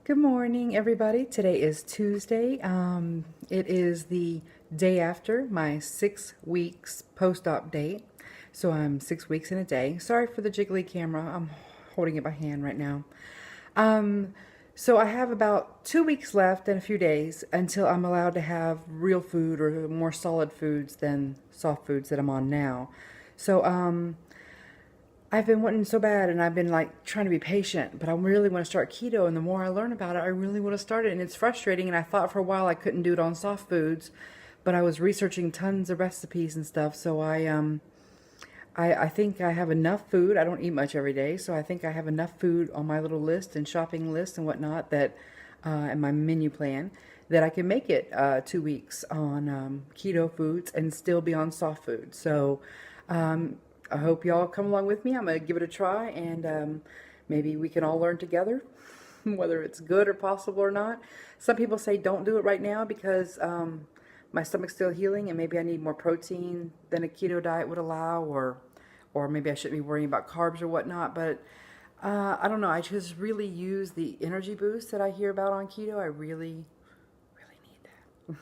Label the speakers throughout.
Speaker 1: Good morning, everybody. Today is Tuesday. It is the day after my 6 weeks post-op date. So I'm 6 weeks in a day. Sorry for the jiggly camera. I'm holding it by hand right now. Um, so I have about 2 weeks left and a few days until I'm allowed to have real food or more solid foods than soft foods that I'm on now. So I've been wanting so bad, and I've been like trying to be patient, but I really want to start keto. And the more I learn about it, I really want to start it. And it's frustrating. And I thought for a while I couldn't do it on soft foods, but I was researching tons of recipes and stuff. So I think I have enough food. I don't eat much every day, so I think I have enough food on my little list and shopping list and whatnot that, and my menu plan, that I can make it 2 weeks on keto foods and still be on soft food. So. I hope y'all come along with me. I'm going to give it a try, and maybe we can all learn together whether it's good or possible or not. Some people say don't do it right now because my stomach's still healing and maybe I need more protein than a keto diet would allow, or maybe I shouldn't be worrying about carbs or whatnot. But I don't know. I just really use the energy boost that I hear about on keto. I really need that.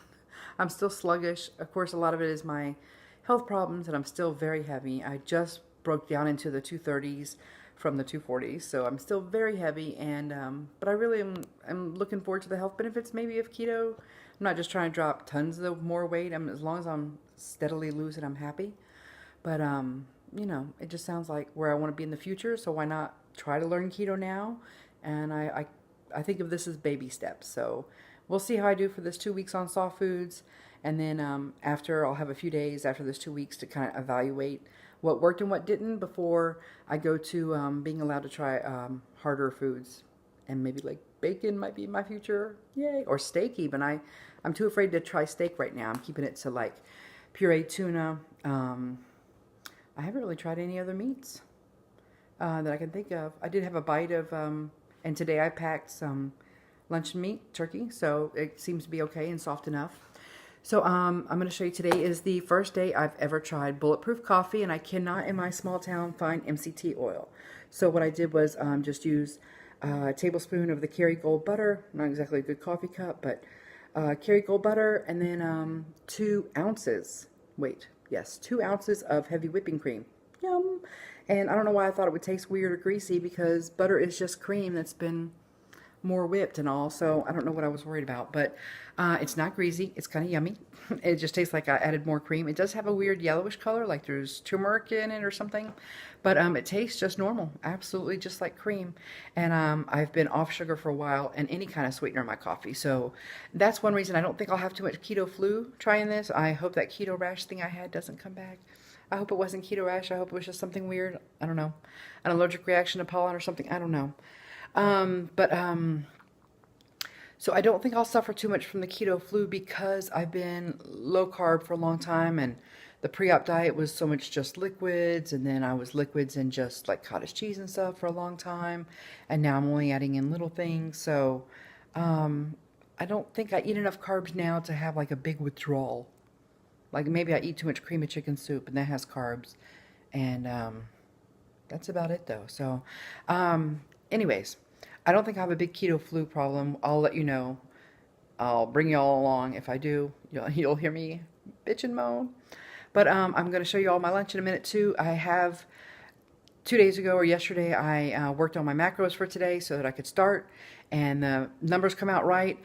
Speaker 1: I'm still sluggish. Of course, a lot of it is my health problems, and I'm still very heavy. I just broke down into the 230s from the 240s, so I'm still very heavy. And but I really am looking forward to the health benefits maybe of keto. I'm not just trying to drop tons of more weight. As long as I'm steadily losing, I'm happy. But it just sounds like where I want to be in the future. So why not try to learn keto now? And I think of this as baby steps. So we'll see how I do for this 2 weeks on soft foods. And then after, I'll have a few days after this 2 weeks to kind of evaluate what worked and what didn't before I go to being allowed to try harder foods. And maybe like bacon might be my future. Yay. Or steak even. I'm too afraid to try steak right now. I'm keeping it to like pureed tuna. I haven't really tried any other meats that I can think of. I did have a bite of, and today I packed some luncheon meat, turkey, so it seems to be okay and soft enough. So I'm going to show you, today is the first day I've ever tried bulletproof coffee, and I cannot in my small town find MCT oil. So what I did was just use a tablespoon of the Kerrygold butter, not exactly a good coffee cup, but Kerrygold butter, and then 2 ounces, wait, yes, 2 ounces of heavy whipping cream. Yum! And I don't know why I thought it would taste weird or greasy, because butter is just cream that's been more whipped and all, so I don't know what I was worried about. But it's not greasy. It's kind of yummy. It just tastes like I added more cream. It does have a weird yellowish color, like there's turmeric in it or something, but it tastes just normal, absolutely just like cream. And I've been off sugar for a while and any kind of sweetener in my coffee, so that's one reason I don't think I'll have too much keto flu trying this. I hope that keto rash thing I had doesn't come back. I hope it wasn't keto rash. I hope it was just something weird. I don't know, an allergic reaction to pollen or something. I don't know. So I don't think I'll suffer too much from the keto flu because I've been low carb for a long time, and the pre-op diet was so much just liquids, and then I was liquids and just like cottage cheese and stuff for a long time, and now I'm only adding in little things. So I don't think I eat enough carbs now to have like a big withdrawal. Like maybe I eat too much cream of chicken soup, and that has carbs, and that's about it though. So anyways, I don't think I have a big keto flu problem. I'll let you know. I'll bring you all along. If I do, you'll hear me bitch and moan. But I'm going to show you all my lunch in a minute too. I have 2 days ago or yesterday, I worked on my macros for today so that I could start, and the numbers come out right.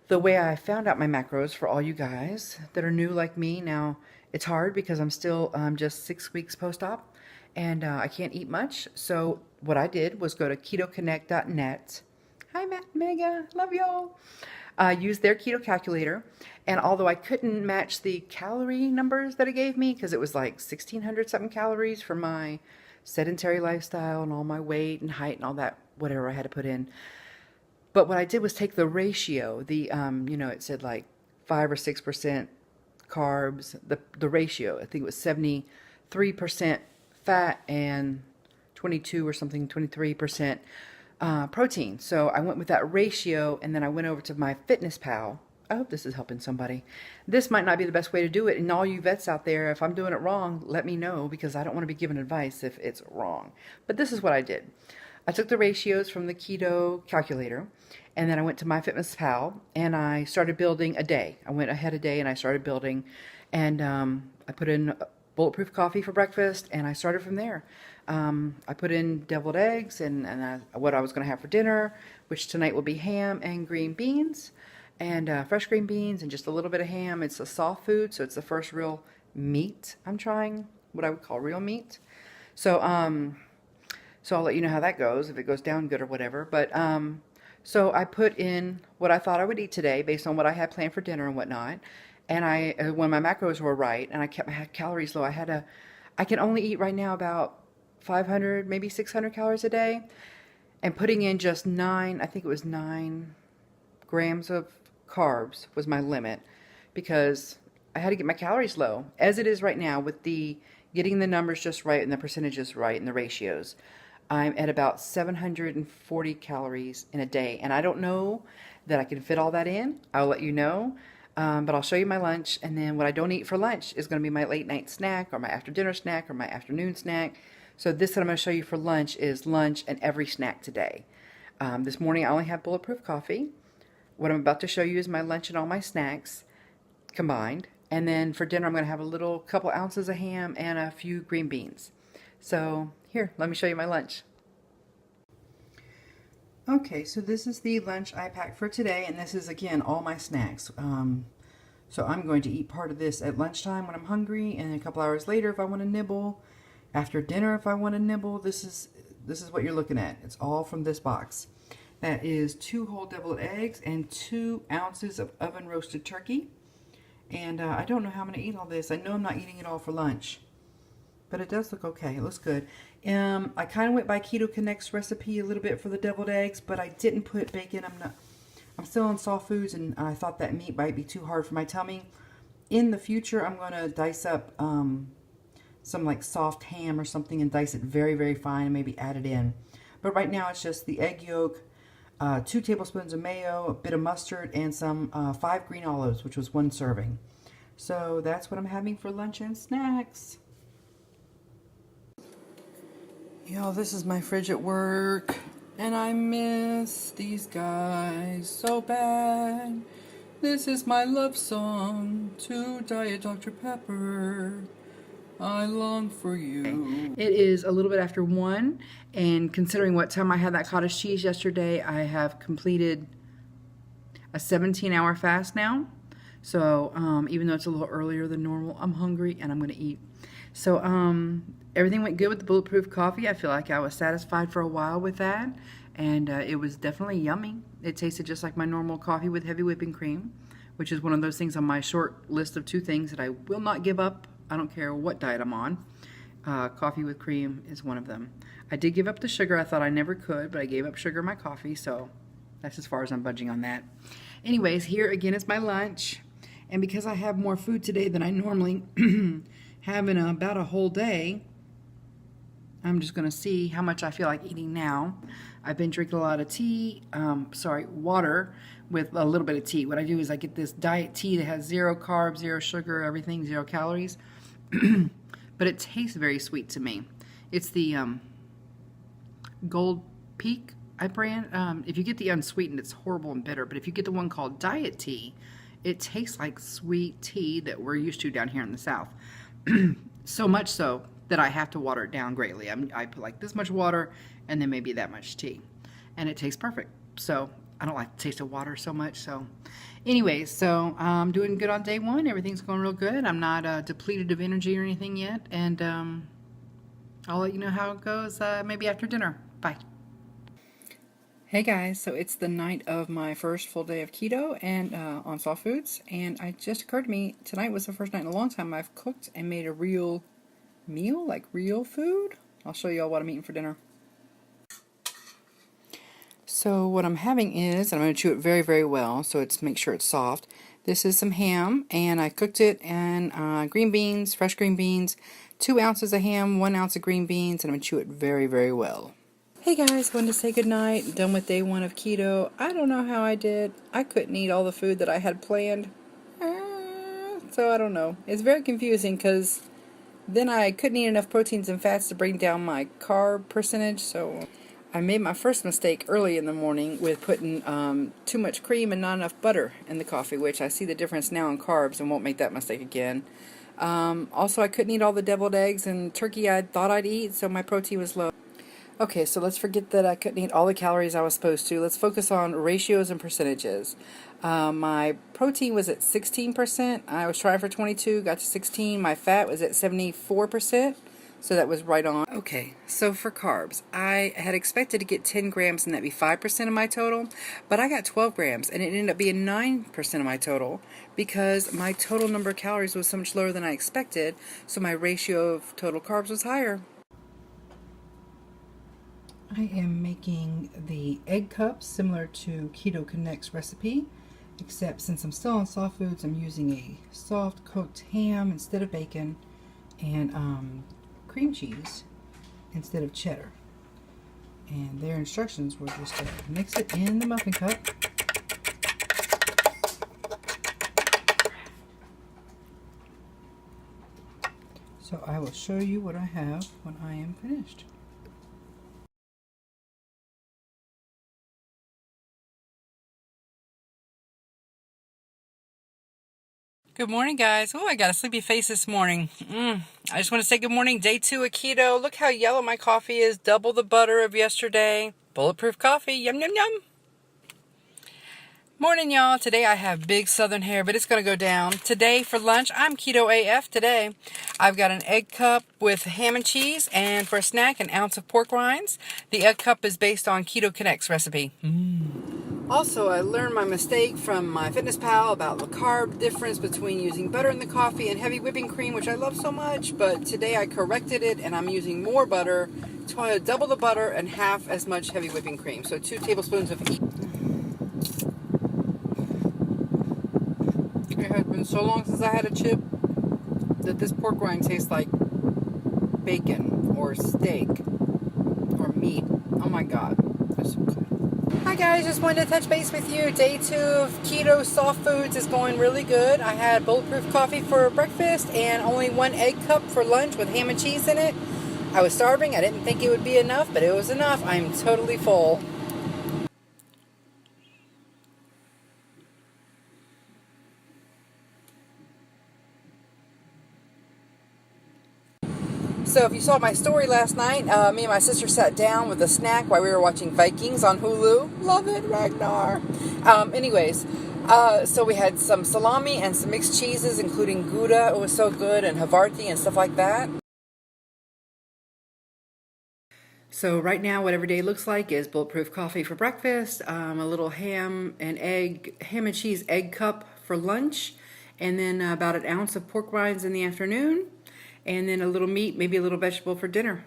Speaker 1: The way I found out my macros, for all you guys that are new like me, now it's hard because I'm still just 6 weeks post-op, and I can't eat much. So what I did was go to ketoconnect.net. Hi, Matt and Mega. Love y'all. Use their keto calculator. And although I couldn't match the calorie numbers that it gave me, because it was like 1,600 something calories for my sedentary lifestyle and all my weight and height and all that, whatever I had to put in. But what I did was take the ratio, it said like 5 or 6% carbs, the ratio, I think it was 73% fat and 22 or something, 23% protein. So I went with that ratio, and then I went over to my Fitness Pal. I hope this is helping somebody. This might not be the best way to do it, and all you vets out there, if I'm doing it wrong, let me know, because I don't want to be giving advice if it's wrong. But this is what I did. I took the ratios from the keto calculator, and then I went to MyFitnessPal, and I started building a day. I went ahead a day, and I started building, and I put in bulletproof coffee for breakfast, and I started from there. I put in deviled eggs and what I was going to have for dinner, which tonight will be ham and green beans, and fresh green beans, and just a little bit of ham. It's a soft food, so it's the first real meat I'm trying, what I would call real meat. So, so I'll let you know how that goes, if it goes down good or whatever. But, so I put in what I thought I would eat today based on what I had planned for dinner and whatnot. And when my macros were right, and I kept my calories low, I can only eat right now about 500, maybe 600 calories a day. And putting in just I think it was 9 grams of carbs was my limit, because I had to get my calories low. As it is right now, with getting the numbers just right and the percentages right and the ratios, I'm at about 740 calories in a day. And I don't know that I can fit all that in. I'll let you know. But I'll show you my lunch, and then what I don't eat for lunch is going to be my late night snack or my after dinner snack or my afternoon snack. So this that I'm going to show you for lunch is lunch and every snack today. This morning I only have bulletproof coffee. What I'm about to show you is my lunch and all my snacks combined. And then for dinner I'm going to have a couple ounces of ham and a few green beans. So here, let me show you my lunch. Okay, so this is the lunch I packed for today, and this is, again, all my snacks. So I'm going to eat part of this at lunchtime when I'm hungry, and a couple hours later if I want to nibble. After dinner if I want to nibble. This is what you're looking at. It's all from this box. That is 2 whole deviled eggs and 2 ounces of oven roasted turkey. And I don't know how I'm going to eat all this. I know I'm not eating it all for lunch, but it does look okay. It looks good. I kind of went by Keto Connect's recipe a little bit for the deviled eggs, but I didn't put bacon. I'm still on soft foods, and I thought that meat might be too hard for my tummy. In the future, I'm going to dice up some like soft ham or something and dice it very, very fine and maybe add it in. But right now it's just the egg yolk, 2 tablespoons of mayo, a bit of mustard, and some 5 green olives, which was 1 serving. So that's what I'm having for lunch and snacks. Y'all, this is my fridge at work, and I miss these guys so bad. This is my love song to Diet Dr. Pepper. I long for you. It is a little bit after 1, and considering what time I had that cottage cheese yesterday, I have completed a 17-hour fast now. So even though it's a little earlier than normal, I'm hungry and I'm going to eat. So everything went good with the bulletproof coffee. I feel like I was satisfied for a while with that, and it was definitely yummy. It tasted just like my normal coffee with heavy whipping cream, which is one of those things on my short list of 2 things that I will not give up. I don't care what diet I'm on. Coffee with cream is one of them. I did give up the sugar. I thought I never could, but I gave up sugar in my coffee, so that's as far as I'm budging on that. Anyways, here again is my lunch. And because I have more food today than I normally have in about a whole day, I'm just going to see how much I feel like eating now. I've been drinking a lot of water with a little bit of tea. What I do is I get this diet tea that has 0 carbs, 0 sugar, everything, 0 calories. But it tastes very sweet to me. It's the Gold Peak brand. If you get the unsweetened, it's horrible and bitter. But if you get the one called Diet Tea, it tastes like sweet tea that we're used to down here in the South. So much so that I have to water it down greatly. I put like this much water and then maybe that much tea. And it tastes perfect. So I don't like the taste of water so much. So anyways, so I'm doing good on day 1. Everything's going real good. I'm not depleted of energy or anything yet. And I'll let you know how it goes maybe after dinner. Bye. Hey guys, so it's the night of my first full day of keto and on soft foods, and it just occurred to me tonight was the first night in a long time I've cooked and made a real meal, like real food. I'll show you all what I'm eating for dinner. So what I'm having is, I'm going to chew it very, very well, so make sure it's soft. This is some ham, and I cooked it in green beans, fresh green beans, 2 ounces of ham, 1 ounce of green beans, and I'm going to chew it very, very well. Hey guys, wanted to say goodnight. Done with day 1 of keto. I don't know how I did. I couldn't eat all the food that I had planned. So I don't know. It's very confusing because then I couldn't eat enough proteins and fats to bring down my carb percentage. So I made my first mistake early in the morning with putting too much cream and not enough butter in the coffee, which I see the difference now in carbs and won't make that mistake again. Also, I couldn't eat all the deviled eggs and turkey I thought I'd eat, so my protein was low. Okay, so let's forget that I couldn't eat all the calories I was supposed to. Let's focus on ratios and percentages. My protein was at 16%. I was trying for 22, got to 16. My fat was at 74%. So that was right on. Okay, so for carbs, I had expected to get 10 grams and that'd be 5% of my total, but I got 12 grams and it ended up being 9% of my total because my total number of calories was so much lower than I expected, so my ratio of total carbs was higher. I am making the egg cups similar to Keto Connect's recipe, except since I'm still on soft foods, I'm using a soft cooked ham instead of bacon and cream cheese instead of cheddar. And their instructions were just to mix it in the muffin cup. So I will show you what I have when I am finished. Good morning, guys. Oh, I got a sleepy face this morning. I just want to say good morning. Day 2 of keto. Look how yellow my coffee is. Double the butter of yesterday. Bulletproof coffee. Yum, yum, yum. Morning, y'all. Today I have big southern hair, but it's going to go down. Today for lunch, I'm keto AF today. I've got an egg cup with ham and cheese, and for a snack, an ounce of pork rinds. The egg cup is based on Keto Connect's recipe. Also, I learned my mistake from my fitness pal about the carb difference between using butter in the coffee and heavy whipping cream, which I love so much, but today I corrected it and I'm using more butter, double the butter and half as much heavy whipping cream. So 2 tablespoons of each. It has been so long since I had a chip that this pork rind tastes like bacon or steak or meat. Oh my God, that's so good. Hi guys, just wanted to touch base with you. Day 2 of keto soft foods is going really good. I had bulletproof coffee for breakfast and only 1 egg cup for lunch with ham and cheese in it. I was starving. I didn't think it would be enough, but it was enough. I'm totally full. So if you saw my story last night, me and my sister sat down with a snack while we were watching Vikings on Hulu. Love it, Ragnar. So we had some salami and some mixed cheeses, including Gouda. It was so good, and Havarti and stuff like that. So right now, what every day looks like is bulletproof coffee for breakfast, a little ham and cheese egg cup for lunch, and then about an ounce of pork rinds in the afternoon, and then a little meat, maybe a little vegetable for dinner.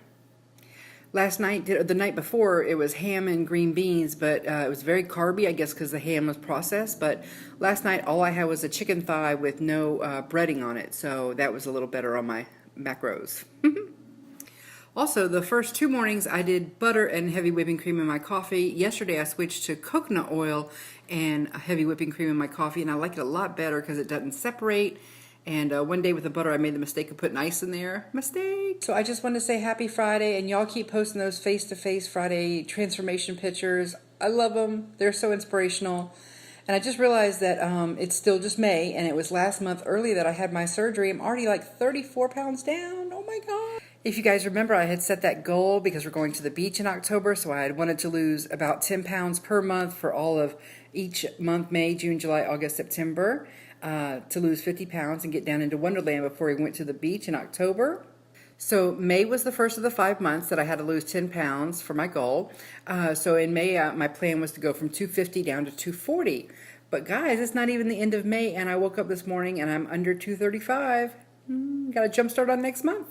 Speaker 1: The night before, it was ham and green beans, but it was very carby, I guess because the ham was processed. But last night, all I had was a chicken thigh with no breading on it, so that was a little better on my macros. Also, the first 2 mornings I did butter and heavy whipping cream in my coffee. Yesterday I switched to coconut oil and heavy whipping cream in my coffee, and I like it a lot better because it doesn't separate. And one day with the butter I made the mistake of putting ice in there. Mistake! So I just wanted to say happy Friday, and y'all keep posting those face-to-face Friday transformation pictures. I love them. They're so inspirational. And I just realized that it's still just May, and it was last month early that I had my surgery. I'm already like 34 pounds down. Oh my God. If you guys remember, I had set that goal because we're going to the beach in October, so I had wanted to lose about 10 pounds per month for all of each month, May, June, July, August, September, to lose 50 pounds and get down into Wonderland before we went to the beach in October. So May was the first of the 5 months that I had to lose 10 pounds for my goal. So in May, my plan was to go from 250 down to 240. But guys, it's not even the end of May, and I woke up this morning and I'm under 235. Got a jump start on next month.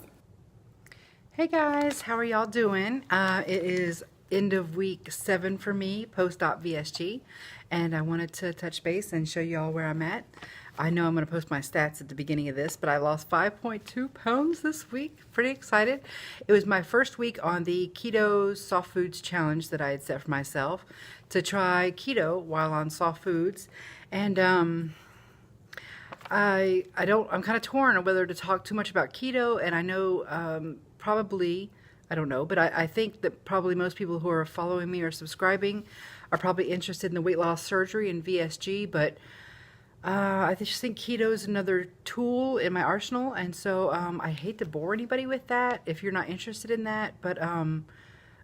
Speaker 1: Hey guys, how are y'all doing? It is end of week 7 for me, post-op VSG, and I wanted to touch base and show y'all where I'm at. I know I'm going to post my stats at the beginning of this, but I lost 5.2 pounds this week. Pretty excited. It was my first week on the Keto Soft Foods Challenge that I had set for myself to try keto while on soft foods, and I'm kind of torn on whether to talk too much about keto, and I know probably I don't know, but I think that probably most people who are following me or subscribing are probably interested in the weight loss surgery and VSG, but I just think keto is another tool in my arsenal, and so I hate to bore anybody with that if you're not interested in that, but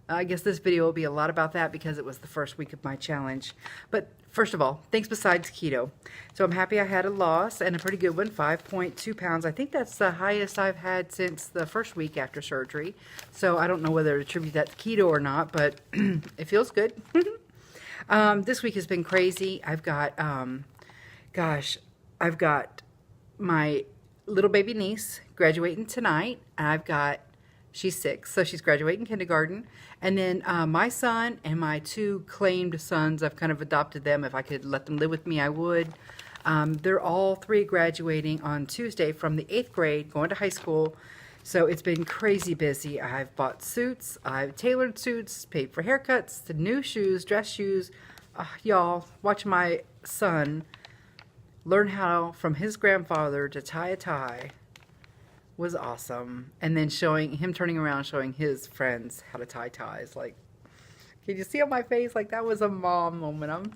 Speaker 1: I guess this video will be a lot about that because it was the first week of my challenge. But first of all, thanks besides keto. So I'm happy I had a loss, and a pretty good one, 5.2 pounds. I think that's the highest I've had since the first week after surgery. So I don't know whether to attribute that to keto or not, but it feels good. This week has been crazy. I've got, I've got my little baby niece graduating tonight. She's 6, so she's graduating kindergarten. And then my son and my 2 claimed sons, I've kind of adopted them. If I could let them live with me, I would. They're all 3 graduating on Tuesday from the 8th grade, going to high school. So it's been crazy busy. I've bought suits, I've tailored suits, paid for haircuts, the new shoes, dress shoes. Y'all, watch my son learn how from his grandfather to tie a tie was awesome. And then showing him turning around, showing his friends how to tie ties. Like, can you see on my face? Like, that was a mom moment.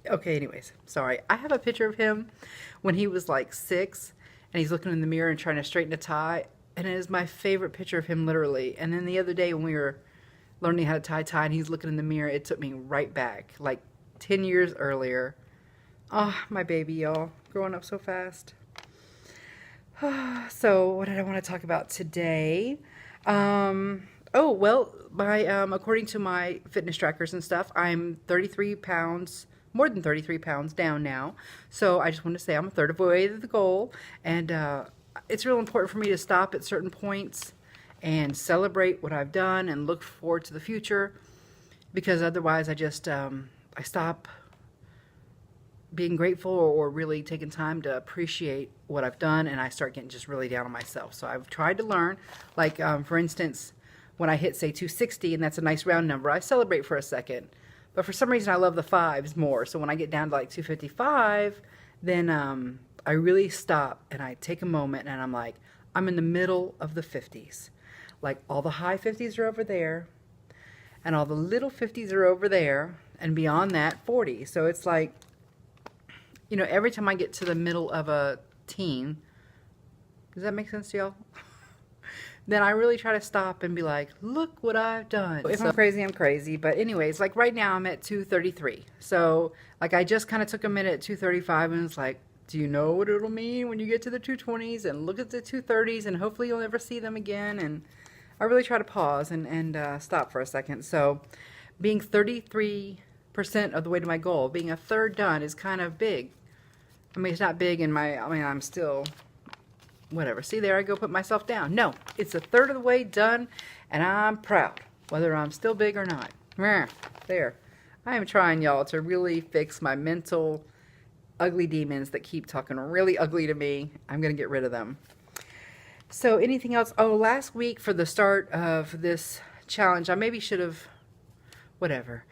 Speaker 1: Okay, anyways, sorry. I have a picture of him when he was like 6, and he's looking in the mirror and trying to straighten a tie. And it is my favorite picture of him, literally. And then the other day when we were learning how to tie a tie and he's looking in the mirror, it took me right back, like 10 years earlier. Ah, my baby, y'all. Growing up so fast. So what did I want to talk about today? Oh, well, according to my fitness trackers and stuff, I'm 33 pounds, more than 33 pounds down now. So I just want to say I'm a third of the way to the goal. And it's real important for me to stop at certain points and celebrate what I've done and look forward to the future. Because otherwise I just, I stop being grateful or really taking time to appreciate what I've done, and I start getting just really down on myself. So I've tried to learn, like for instance, when I hit say 260, and that's a nice round number, I celebrate for a second. But for some reason I love the 5s more. So when I get down to like 255, then I really stop and I take a moment and I'm like, I'm in the middle of the 50s. Like all the high 50s are over there and all the little 50s are over there, and beyond that 40. So it's like, you know, every time I get to the middle of a teen, does that make sense to y'all? Then I really try to stop and be like, look what I've done. If I'm crazy, I'm crazy. But anyways, like right now I'm at 233. So like I just kind of took a minute at 235 and it's like, do you know what it'll mean when you get to the 220s and look at the 230s and hopefully you'll never see them again? And I really try to pause and stop for a second. So being 33% of the way to my goal, being a third done is kind of big. I mean, it's not big in my, I'm still, whatever. See, there I go put myself down. No, it's a third of the way done, and I'm proud, whether I'm still big or not. There. I am trying, y'all, to really fix my mental ugly demons that keep talking really ugly to me. I'm going to get rid of them. So anything else? Oh, last week for the start of this challenge, I maybe should have, whatever.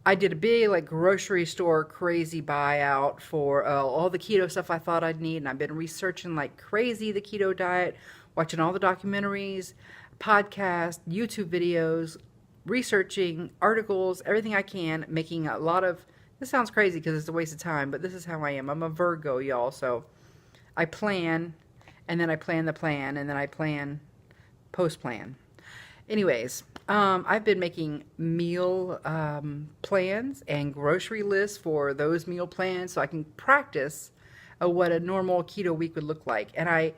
Speaker 1: I did a big like grocery store crazy buyout for all the keto stuff I thought I'd need, and I've been researching like crazy the keto diet, watching all the documentaries, podcasts, YouTube videos, researching articles, everything I can, making a lot of, this sounds crazy because it's a waste of time, but this is how I am. I'm a Virgo, y'all, so I plan, and then I plan the plan, and then I plan post-plan. Anyways, I've been making meal plans and grocery lists for those meal plans so I can practice what a normal keto week would look like. And I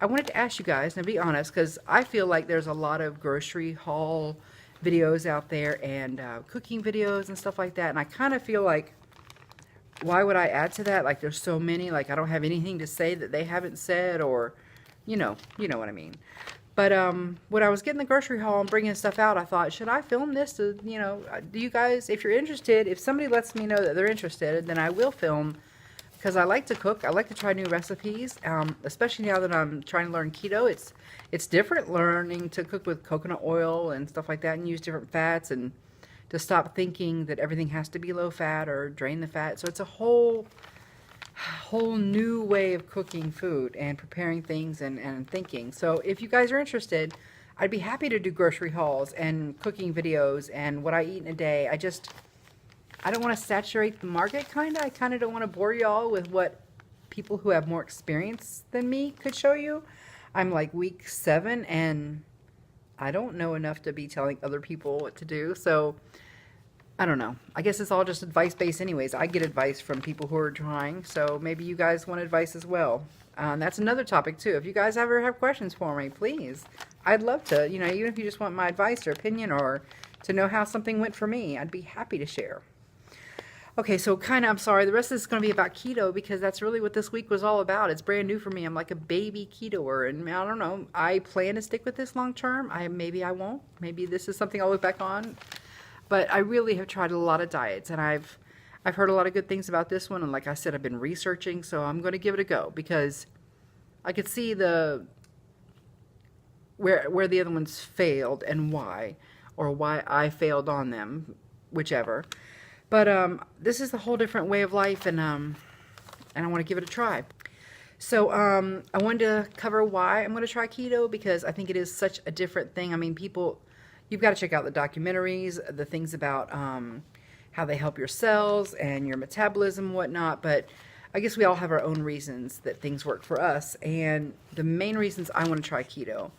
Speaker 1: wanted to ask you guys, and be honest, because I feel like there's a lot of grocery haul videos out there and cooking videos and stuff like that. And I kind of feel like, why would I add to that? Like there's so many, like I don't have anything to say that they haven't said, or, you know what I mean. But when I was getting the grocery haul and bringing stuff out, I thought, should I film this to, you know, do you guys, if you're interested, if somebody lets me know that they're interested, then I will film, because I like to cook. I like to try new recipes, especially now that I'm trying to learn keto. It's different learning to cook with coconut oil and stuff like that and use different fats, and to stop thinking that everything has to be low fat or drain the fat. So it's a whole new way of cooking food and preparing things and thinking. So if you guys are interested, I'd be happy to do grocery hauls and cooking videos and what I eat in a day. I don't want to saturate the market, kind of. I kind of don't want to bore y'all with what people who have more experience than me could show you. I'm like week 7 and I don't know enough to be telling other people what to do. So I don't know. I guess it's all just advice based anyways. I get advice from people who are trying. So maybe you guys want advice as well. That's another topic too. If you guys ever have questions for me, please. I'd love to, you know, even if you just want my advice or opinion or to know how something went for me, I'd be happy to share. Okay, so I'm sorry, the rest of this is going to be about keto because that's really what this week was all about. It's brand new for me. I'm like a baby ketoer, and I don't know. I plan to stick with this long term. Maybe I won't. Maybe this is something I'll look back on. But I really have tried a lot of diets, and I've heard a lot of good things about this one. And like I said, I've been researching, so I'm going to give it a go because I could see where the other ones failed and why, or why I failed on them, whichever. But this is a whole different way of life, and I want to give it a try. So I wanted to cover why I'm going to try keto because I think it is such a different thing. I mean, you've got to check out the documentaries, the things about how they help your cells and your metabolism and whatnot. But I guess we all have our own reasons that things work for us. And the main reasons I want to try keto,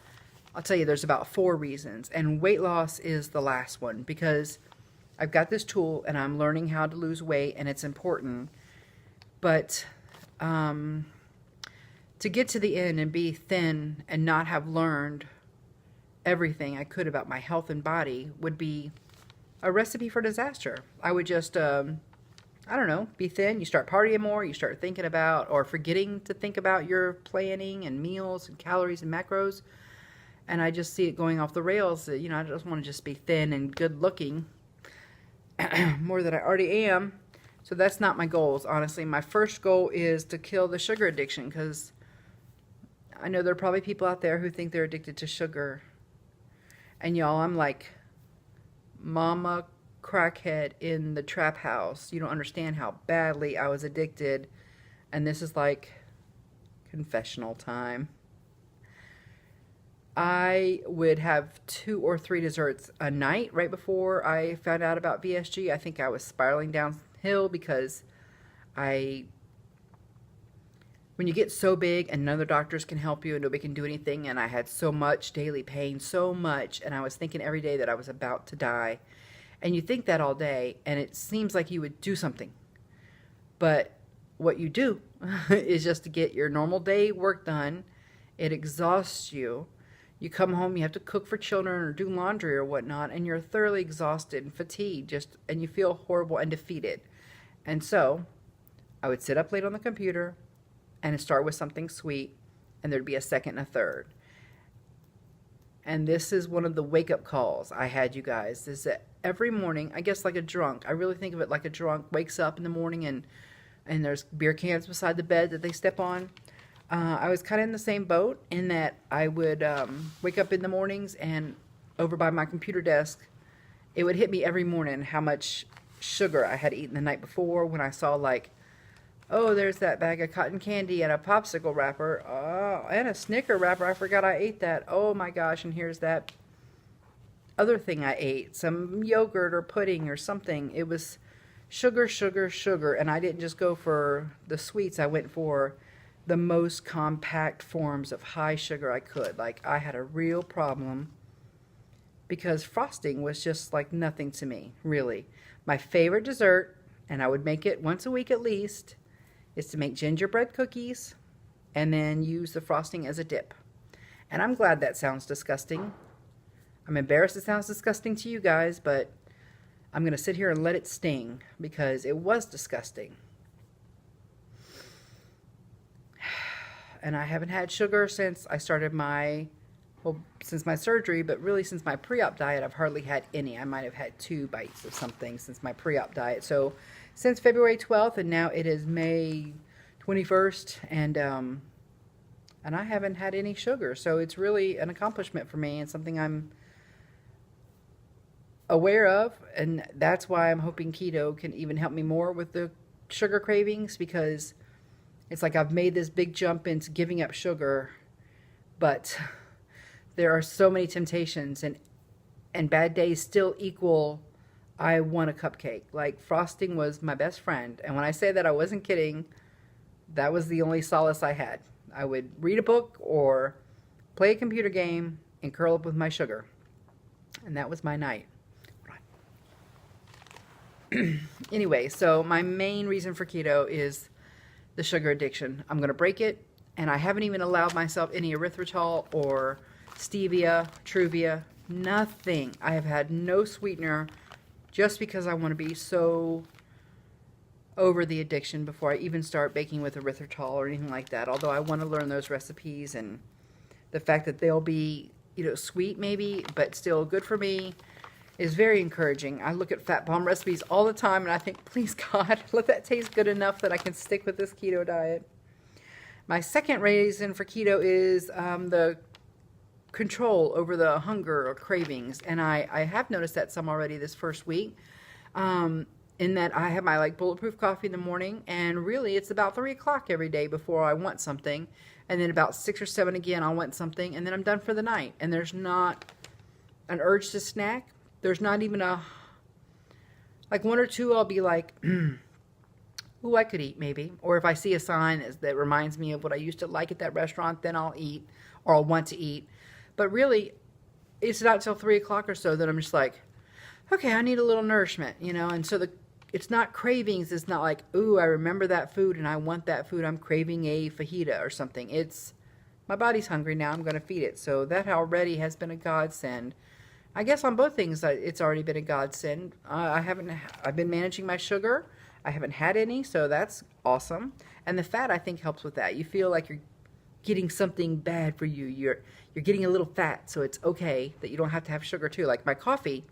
Speaker 1: I'll tell you, there's about 4 reasons. And weight loss is the last one because I've got this tool and I'm learning how to lose weight and it's important. But to get to the end and be thin and not have learned everything I could about my health and body would be a recipe for disaster. I would just, I don't know, be thin. You start partying more. You start thinking about or forgetting to think about your planning and meals and calories and macros. And I just see it going off the rails. You know, I just want to just be thin and good looking. More than I already am. So that's not my goals, honestly. My first goal is to kill the sugar addiction because I know there are probably people out there who think they're addicted to sugar. And y'all, I'm like mama crackhead in the trap house. You don't understand how badly I was addicted. And this is like confessional time. I would have 2 or 3 desserts a night right before I found out about VSG. I think I was spiraling downhill because when you get so big and none of the doctors can help you and nobody can do anything, and I had so much daily pain, so much, and I was thinking every day that I was about to die. And you think that all day, and it seems like you would do something. But what you do is just to get your normal day work done. It exhausts you. You come home, you have to cook for children or do laundry or whatnot, and you're thoroughly exhausted and fatigued, and you feel horrible and defeated. And so I would sit up late on the computer and start with something sweet, and there'd be a second and a third. And this is one of the wake-up calls I had, you guys, is that every morning, I guess like a drunk, I really think of it like a drunk wakes up in the morning and there's beer cans beside the bed that they step on. I was kind of in the same boat in that I would wake up in the mornings and over by my computer desk, it would hit me every morning how much sugar I had eaten the night before when I saw like, oh, there's that bag of cotton candy and a popsicle wrapper. Oh, and a Snicker wrapper. I forgot I ate that. Oh my gosh, and here's that other thing I ate, some yogurt or pudding or something. It was sugar, sugar, sugar, and I didn't just go for the sweets. I went for the most compact forms of high sugar I could. Like, I had a real problem because frosting was just like nothing to me, really. My favorite dessert, and I would make it once a week at least, is to make gingerbread cookies and then use the frosting as a dip. And I'm glad that sounds disgusting. I'm embarrassed it sounds disgusting to you guys, but I'm going to sit here and let it sting because it was disgusting. And I haven't had sugar since I started since my surgery, but really since my pre-op diet, I've hardly had any. I might have had 2 bites of something since my pre-op diet. So since February 12th, and now it is May 21st, and I haven't had any sugar. So it's really an accomplishment for me and something I'm aware of, and that's why I'm hoping keto can even help me more with the sugar cravings, because it's like I've made this big jump into giving up sugar, but there are so many temptations, and bad days still equal I want a cupcake. Like, frosting was my best friend. And when I say that, I wasn't kidding. That was the only solace I had. I would read a book or play a computer game and curl up with my sugar. And that was my night. Anyway, so my main reason for keto is the sugar addiction. I'm going to break it, and I haven't even allowed myself any erythritol or stevia, Truvia, nothing. I have had no sweetener just because I want to be so over the addiction before I even start baking with erythritol or anything like that. Although I want to learn those recipes, and the fact that they'll be, sweet maybe, but still good for me is very encouraging. I look at fat bomb recipes all the time, and I think, please God, let that taste good enough that I can stick with this keto diet. My second reason for keto is the control over the hunger or cravings, and I have noticed that some already this first week, in that I have my bulletproof coffee in the morning, and really it's about 3 o'clock every day before I want something, and then about 6 or 7 again I'll want something, and then I'm done for the night, and there's not an urge to snack. There's not even one or two I'll be like, ooh, I could eat maybe. Or if I see a sign that reminds me of what I used to like at that restaurant, then I'll eat, or I'll want to eat. But really, it's not until 3 o'clock or so that I'm just like, okay, I need a little nourishment, and so it's not cravings. It's not like, ooh, I remember that food and I want that food. I'm craving a fajita or something. It's, my body's hungry now, I'm going to feed it. So that already has been a godsend. I guess on both things, it's already been a godsend. I've been managing my sugar. I haven't had any, so that's awesome. And the fat, I think, helps with that. You feel like you're getting something bad for you. You're getting a little fat, so it's okay that you don't have to have sugar too. Like my coffee,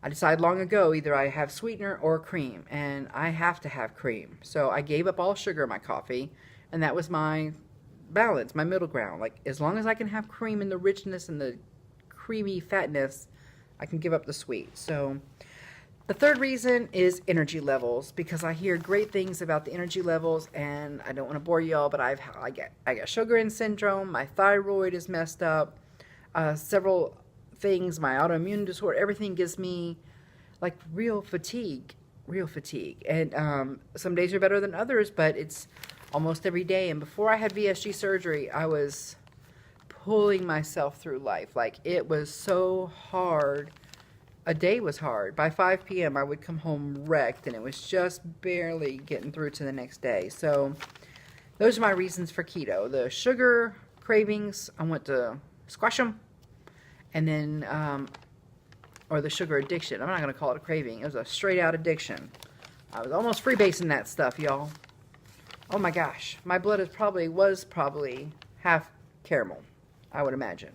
Speaker 1: I decided long ago either I have sweetener or cream, and I have to have cream. So I gave up all sugar in my coffee, and that was my balance, my middle ground. Like, as long as I can have cream in the richness and the creamy fatness, I can give up the sweet. So the third reason is energy levels, because I hear great things about the energy levels, and I don't want to bore y'all, but I got Sjogren's syndrome, my thyroid is messed up, several things, my autoimmune disorder, everything gives me real fatigue, and some days are better than others, but it's almost every day. And before I had VSG surgery, I was pulling myself through life. It was so hard. A day was hard. By 5 p.m. I would come home wrecked, and it was just barely getting through to the next day. So those are my reasons for keto. The sugar cravings, I want to squash them. And then, or the sugar addiction. I'm not going to call it a craving. It was a straight out addiction. I was almost freebasing that stuff, y'all. Oh my gosh. My blood was probably half caramel, I would imagine.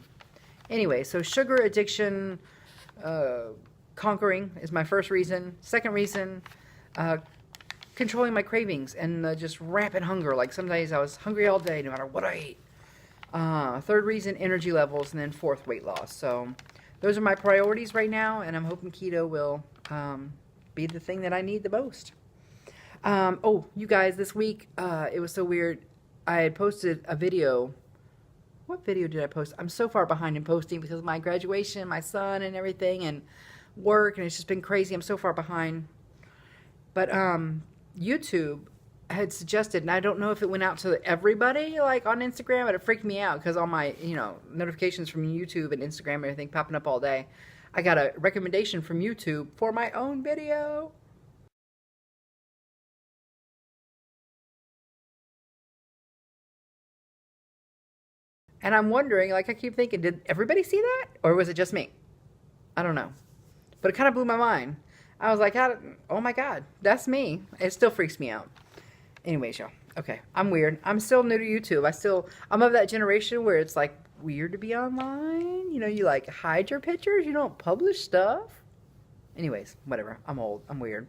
Speaker 1: Anyway, so sugar addiction conquering is my first reason. Second reason, controlling my cravings and just rampant hunger. Like some days I was hungry all day no matter what I ate. Third reason, energy levels. And then fourth, weight loss. So those are my priorities right now, and I'm hoping keto will be the thing that I need the most. Oh, you guys, this week, it was so weird. I had posted a video. What video did I post? I'm so far behind in posting because of my graduation, my son, and everything, and work, and it's just been crazy. I'm so far behind. But YouTube had suggested, and I don't know if it went out to everybody, on Instagram, but it freaked me out because all my, notifications from YouTube and Instagram and everything popping up all day. I got a recommendation from YouTube for my own video. And I'm wondering, I keep thinking, did everybody see that? Or was it just me? I don't know. But it kind of blew my mind. I was like, oh my God, that's me. It still freaks me out. Anyways, y'all. Okay, I'm weird. I'm still new to YouTube. I'm of that generation where it's weird to be online. You hide your pictures. You don't publish stuff. Anyways, whatever. I'm old. I'm weird.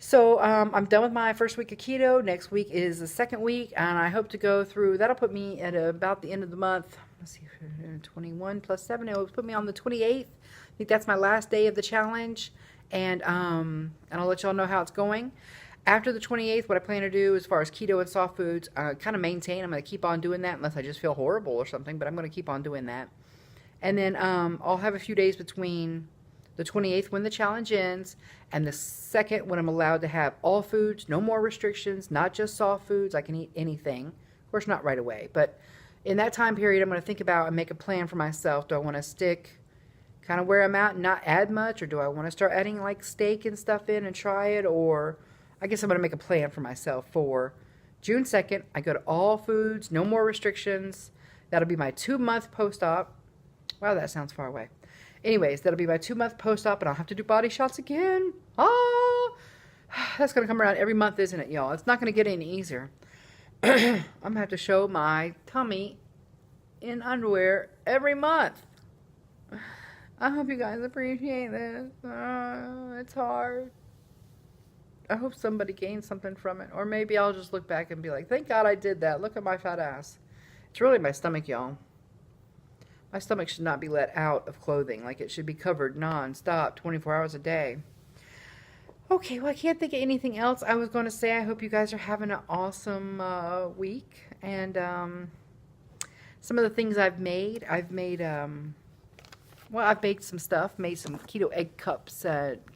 Speaker 1: So I'm done with my first week of keto. Next week is the second week, and I hope to go through. That'll put me at about the end of the month. Let's see, 21 plus 7. It will put me on the 28th. I think that's my last day of the challenge, and I'll let y'all know how it's going. After the 28th, what I plan to do as far as keto and soft foods, kind of maintain. I'm going to keep on doing that unless I just feel horrible or something, but I'm going to keep on doing that. And then I'll have a few days between the 28th when the challenge ends and the 2nd when I'm allowed to have all foods, no more restrictions, not just soft foods. I can eat anything. Of course, not right away, but in that time period, I'm going to think about and make a plan for myself. Do I want to stick kind of where I'm at and not add much, or do I want to start adding like steak and stuff in and try it? Or I guess I'm going to make a plan for myself for June 2nd. I go to all foods, no more restrictions. That'll be my 2-month post-op. Wow, that sounds far away. Anyways, that'll be my 2-month post-op, and I'll have to do body shots again. Ah, that's going to come around every month, isn't it, y'all? It's not going to get any easier. I'm going to have to show my tummy in underwear every month. I hope you guys appreciate this. It's hard. I hope somebody gains something from it. Or maybe I'll just look back and be like, thank God I did that. Look at my fat ass. It's really my stomach, y'all. My stomach should not be let out of clothing. Like, it should be covered non-stop, 24 hours a day. Okay, well, I can't think of anything else I was going to say. I hope you guys are having an awesome week. And some of the things I've made, well, I've baked some stuff, made some keto egg cups,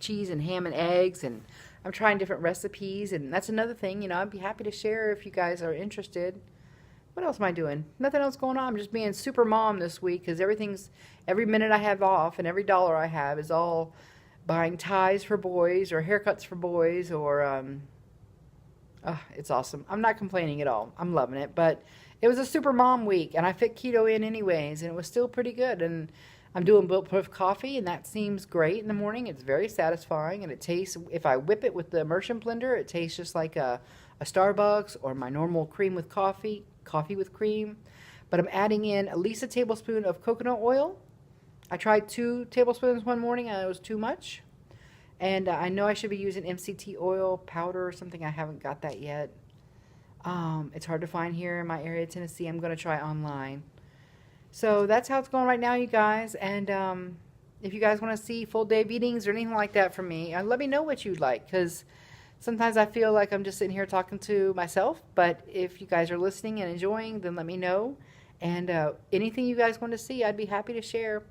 Speaker 1: cheese and ham and eggs, and I'm trying different recipes. And that's another thing, you know, I'd be happy to share if you guys are interested. What else am I doing? Nothing else going on. I'm just being super mom this week because every minute I have off and every dollar I have is all buying ties for boys or haircuts for boys or, it's awesome. I'm not complaining at all. I'm loving it. But it was a super mom week and I fit keto in anyways and it was still pretty good. And I'm doing bulletproof coffee and that seems great in the morning. It's very satisfying and it tastes, if I whip it with the immersion blender, it tastes just like a Starbucks or my normal cream with coffee with cream. But I'm adding in at least a tablespoon of coconut oil. I tried 2 tablespoons one morning and it was too much. And I know I should be using MCT oil powder or something. I haven't got that yet. It's hard to find here in my area, Tennessee. I'm going to try online. So that's how it's going right now, you guys. And if you guys want to see full day of eatings or anything like that from me, let me know what you'd like, because sometimes I feel like I'm just sitting here talking to myself. But if you guys are listening and enjoying, then let me know. And anything you guys want to see, I'd be happy to share.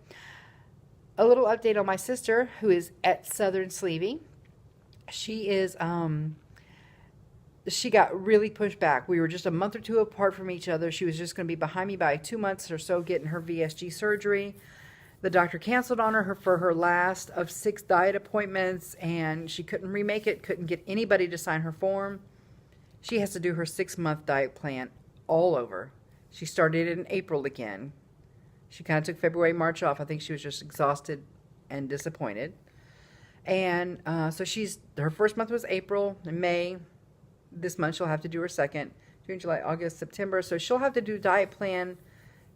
Speaker 1: A little update on my sister, who is at Southern Sleevey. She is, she got really pushed back. We were just a month or 2 apart from each other. She was just going to be behind me by 2 months or so getting her VSG surgery. The doctor canceled on her for her last of 6 diet appointments, and she couldn't remake it, couldn't get anybody to sign her form. She has to do her 6-month diet plan all over. She started in April again. She kind of took February, March off. I think she was just exhausted and disappointed. And so her first month was April and May. This month she'll have to do her second. June, July, August, September. So she'll have to do diet plan,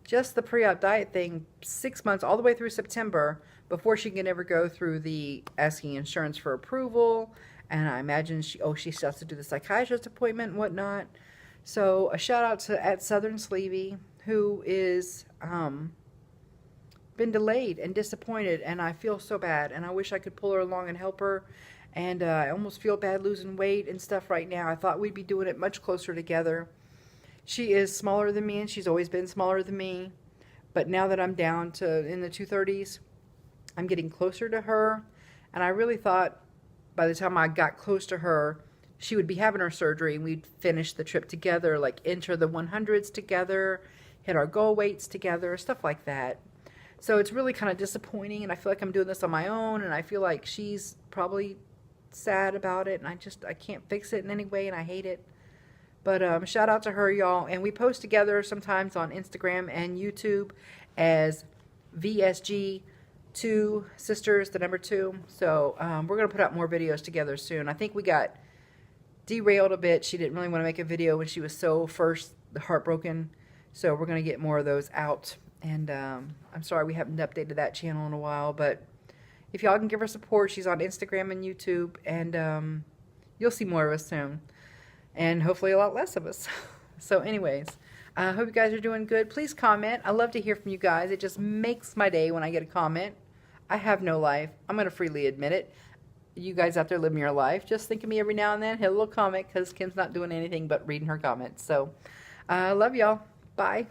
Speaker 1: just the pre-op diet thing, 6 months all the way through September before she can ever go through the asking insurance for approval. And I imagine she still has to do the psychiatrist appointment and whatnot. So a shout out to at Southern Sleevey, who is been delayed and disappointed, and I feel so bad, and I wish I could pull her along and help her. And I almost feel bad losing weight and stuff right now. I thought we'd be doing it much closer together. She is smaller than me, and she's always been smaller than me. But now that I'm down to in the 230s, I'm getting closer to her. And I really thought by the time I got close to her, she would be having her surgery, and we'd finish the trip together, like enter the 100s together, hit our goal weights together, stuff like that. So it's really kind of disappointing, and I feel like I'm doing this on my own, and I feel like she's probably sad about it, and I can't fix it in any way, and I hate it. But shout out to her, y'all. And we post together sometimes on Instagram and YouTube as VSG 2 sisters, the number 2. So we're going to put out more videos together soon. I think we got derailed a bit. She didn't really want to make a video when she was so first heartbroken. So we're going to get more of those out. And I'm sorry we haven't updated that channel in a while, but if y'all can give her support, she's on Instagram and YouTube, and you'll see more of us soon, and hopefully a lot less of us. So anyways, I hope you guys are doing good. Please comment. I love to hear from you guys. It just makes my day when I get a comment. I have no life. I'm going to freely admit it. you guys out there living your life. Just think of me every now and then. Hit a little comment because Kim's not doing anything but reading her comments. So, love y'all. Bye.